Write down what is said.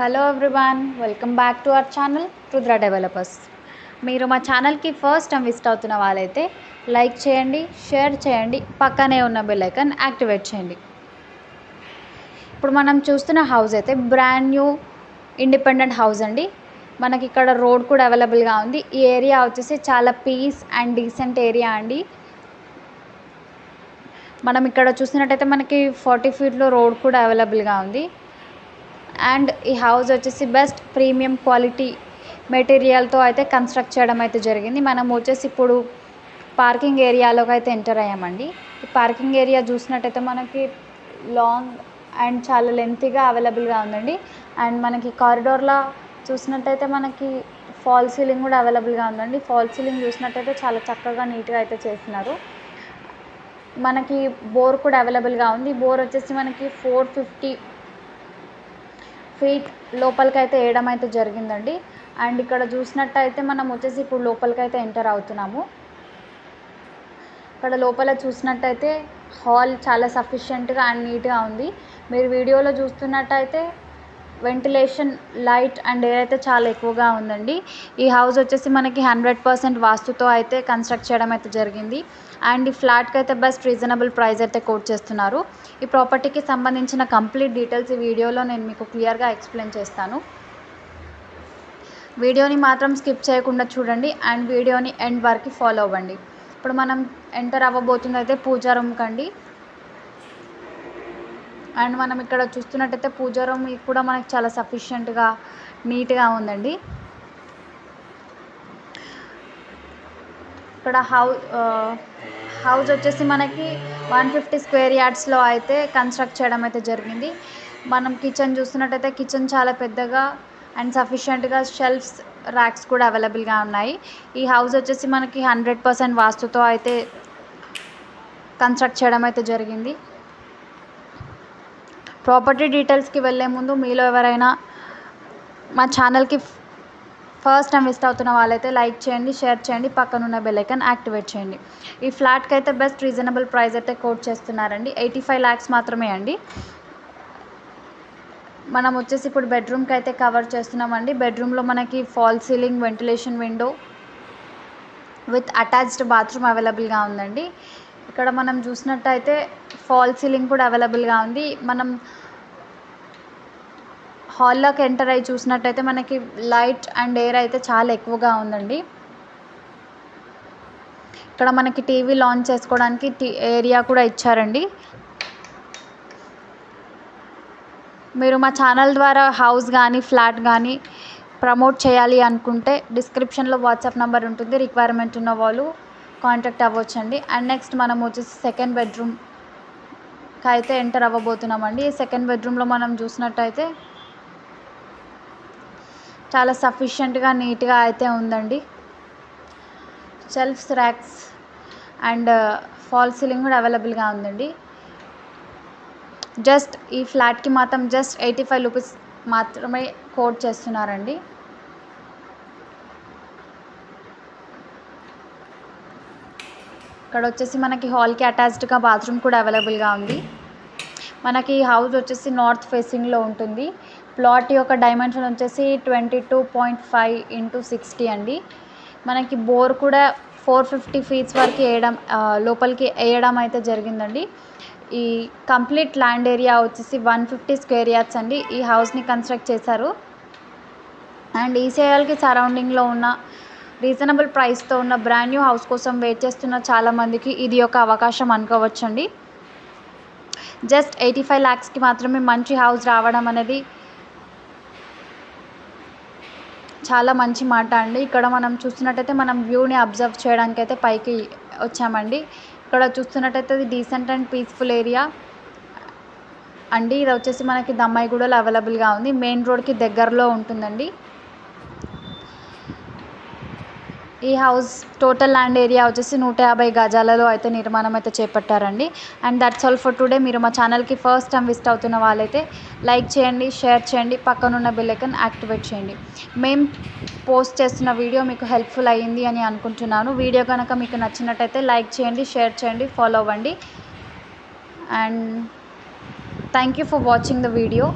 Hello everyone, welcome back to our channel Rudra developers. మీరు మా ఛానల్కి ఫస్ట్ టైం విజిట్ అవుతున్న వాళ్ళైతే లైక్ చేయండి, షేర్ చేయండి, పక్కనే ఉన్న బెల్ ఐకాన్ యాక్టివేట్ చేయండి. ఇప్పుడు మనం చూస్తున్న హౌస్ అయితే బ్రాండ్ న్యూ ఇండిపెండెంట్ హౌస్ అండి. మనకి ఇక్కడ రోడ్ కూడా అవైలబుల్గా ఉంది. ఈ ఏరియా వచ్చేసి చాలా పీస్ అండ్ డీసెంట్ ఏరియా అండి. మనం ఇక్కడ చూసినట్టయితే మనకి 40 ఫీట్లో రోడ్ కూడా అవైలబుల్గా ఉంది. అండ్ ఈ హౌస్ వచ్చేసి బెస్ట్ ప్రీమియం క్వాలిటీ మెటీరియల్తో అయితే కన్స్ట్రక్ట్ చేయడం అయితే జరిగింది. మనం వచ్చేసి ఇప్పుడు పార్కింగ్ ఏరియాలోకి అయితే ఎంటర్ అయ్యామండి. ఈ పార్కింగ్ ఏరియా చూసినట్టయితే మనకి లాంగ్ అండ్ చాలా లెంతీగా అవైలబుల్గా ఉందండి. అండ్ మనకి కారిడోర్లో చూసినట్టయితే మనకి ఫాల్ సీలింగ్ కూడా అవైలబుల్గా ఉందండి. ఫాల్ సీలింగ్ చూసినట్టయితే చాలా చక్కగా నీట్గా అయితే చేస్తున్నారు. మనకి బోర్ కూడా అవైలబుల్గా ఉంది. బోర్ వచ్చేసి మనకి 450 ఫీట్ లోపలికి అయితే వేయడం అయితే జరిగిందండి. అండ్ ఇక్కడ చూసినట్టయితే మనం వచ్చేసి ఇప్పుడు లోపలికి అయితే ఎంటర్ అవుతున్నాము. ఇక్కడ లోపల చూసినట్టయితే హాల్ చాలా సఫిషియెంట్గా అండ్ నీట్గా ఉంది. మీరు వీడియోలో చూస్తున్నట్టయితే వెంటిలేషన్, లైట్ అండ్ ఎయిర్ అయితే చాలా ఎక్కువగా ఉందండి. ఈ హౌస్ వచ్చేసి మనకి 100% వాస్తుతో అయితే కన్స్ట్రక్ట్ చేయడం అయితే జరిగింది. అండ్ ఈ ఫ్లాట్కి అయితే బెస్ట్ రీజనబుల్ ప్రైస్ అయితే కోట్ చేస్తున్నారు. ఈ ప్రాపర్టీకి సంబంధించిన కంప్లీట్ డీటెయిల్స్ ఈ వీడియోలో నేను మీకు క్లియర్గా ఎక్స్ప్లెయిన్ చేస్తాను. వీడియోని మాత్రం స్కిప్ చేయకుండా చూడండి అండ్ వీడియోని ఎండ్ వరకు ఫాలో అవ్వండి. ఇప్పుడు మనం ఎంటర్ అవ్వబోతుంది అయితే పూజా రూమ్కి అండి. అండ్ మనం ఇక్కడ చూస్తున్నట్టయితే పూజా రూమ్ కూడా మనకి చాలా సఫిషియెంట్గా నీట్గా ఉందండి. ఇక్కడ హౌస్ వచ్చేసి మనకి 150 స్క్వేర్ యార్డ్స్లో అయితే కన్స్ట్రక్ట్ చేయడం అయితే జరిగింది. మనం కిచెన్ చూస్తున్నట్టయితే కిచెన్ చాలా పెద్దగా అండ్ సఫిషియెంట్గా షెల్ఫ్స్, ర్యాక్స్ కూడా అవైలబుల్గా ఉన్నాయి. ఈ హౌస్ వచ్చేసి మనకి 100% వాస్తుతో అయితే కన్స్ట్రక్ట్ చేయడం అయితే జరిగింది. ప్రాపర్టీ డీటెయిల్స్కి వెళ్ళే ముందు మీలో ఎవరైనా మా ఛానల్కి ఫస్ట్ టైం విజిట్ అవుతున్న వాళ్ళైతే లైక్ చేయండి, షేర్ చేయండి, పక్కనున్న బెల్ ఐకాన్ యాక్టివేట్ చేయండి. ఈ ఫ్లాట్కి అయితే బెస్ట్ రీజనబుల్ ప్రైస్ అయితే కోట్ చేస్తున్నారండి. 85 lakhs మాత్రమే అండి. మనం వచ్చేసి ఇప్పుడు బెడ్రూమ్కి అయితే కవర్ చేస్తున్నామండి. బెడ్రూమ్లో మనకి fall ceiling, ventilation window with attached bathroom అవైలబుల్గా ఉందండి. ఇక్కడ మనం చూసినట్టయితే ఫాల్ సీలింగ్ కూడా అవైలబుల్గా ఉంది. మనం హాల్లోకి ఎంటర్ అయ్యి చూసినట్టయితే మనకి లైట్ అండ్ ఎయిర్ అయితే చాలా ఎక్కువగా ఉందండి. ఇక్కడ మనకి టీవీ లాంచ్ చేసుకోవడానికి ఏరియా కూడా ఇచ్చారండి. మీరు మా ఛానల్ ద్వారా హౌస్ కానీ ఫ్లాట్ కానీ ప్రమోట్ చేయాలి అనుకుంటే డిస్క్రిప్షన్లో వాట్సాప్ నెంబర్ ఉంటుంది. రిక్వైర్మెంట్ ఉన్న వాళ్ళు కాంటాక్ట్ అవ్వచ్చండి. అండ్ నెక్స్ట్ మనం వచ్చేసి సెకండ్ బెడ్రూమ్కి అయితే ఎంటర్ అవ్వబోతున్నామండి. ఈ సెకండ్ బెడ్రూమ్లో మనం చూసినట్టయితే చాలా సఫిషియెంట్గా నీట్గా అయితే ఉందండి. Shelves, racks and fall ceiling కూడా అవైలబుల్గా ఉందండి. జస్ట్ ఈ ఫ్లాట్కి మాత్రం జస్ట్ 85 రూపీస్ మాత్రమే కోట్ చేస్తున్నారండి. ఇక్కడ వచ్చేసి మనకి హాల్కి అటాచ్డ్గా బాత్రూమ్ కూడా అవైలబుల్గా ఉంది. మనకి ఈ హౌస్ వచ్చేసి నార్త్ ఫేసింగ్లో ఉంటుంది. ప్లాట్ యొక్క డైమెన్షన్ వచ్చేసి 22.5 × 60 అండి. మనకి బోర్ కూడా 450 ఫీట్స్ వరకు లోపలికి వేయడం అయితే జరిగిందండి. ఈ కంప్లీట్ ల్యాండ్ ఏరియా వచ్చేసి 150 స్క్వేర్ యార్డ్స్ అండి. ఈ హౌస్ని కన్స్ట్రక్ట్ చేశారు. అండ్ ఈసీఐఎల్కి సరౌండింగ్లో ఉన్న రీజనబుల్ ప్రైస్తో ఉన్న బ్రాండ్ న్యూ హౌస్ కోసం వెయిట్ చేస్తున్న చాలామందికి ఇది ఒక అవకాశం అనుకోవచ్చండి. జస్ట్ 85 lakhsకి మాత్రమే మంచి హౌస్ రావడం అనేది చాలా మంచి మాట అండి. ఇక్కడ మనం చూస్తున్నట్టయితే మనం వ్యూని అబ్జర్వ్ చేయడానికి అయితే పైకి వచ్చామండి. ఇక్కడ చూస్తున్నట్టయితే ఇది డీసెంట్ అండ్ పీస్ఫుల్ ఏరియా అండి. ఇది వచ్చేసి మనకి దమ్మాయిగూడలో అవైలబుల్గా ఉంది. మెయిన్ రోడ్కి దగ్గరలో ఉంటుందండి. ఈ హౌస్ టోటల్ ల్యాండ్ ఏరియా వచ్చేసి 150 గజాలలో అయితే నిర్మాణం అయితే చేపట్టారండి. And that's all for today. మీరు మా ఛానల్కి ఫస్ట్ టైం విజిట్ అవుతున్న వాళ్ళైతే లైక్ చేయండి, షేర్ చేయండి, పక్కనున్న బెల్ ఐకాన్ యాక్టివేట్ చేయండి. మేము పోస్ట్ చేస్తున్న వీడియో మీకు హెల్ప్ఫుల్ అయ్యింది అని అనుకుంటున్నాను. వీడియో కనుక మీకు నచ్చినట్టయితే లైక్ చేయండి, షేర్ చేయండి, ఫాలో అవ్వండి. And thank you for watching the video.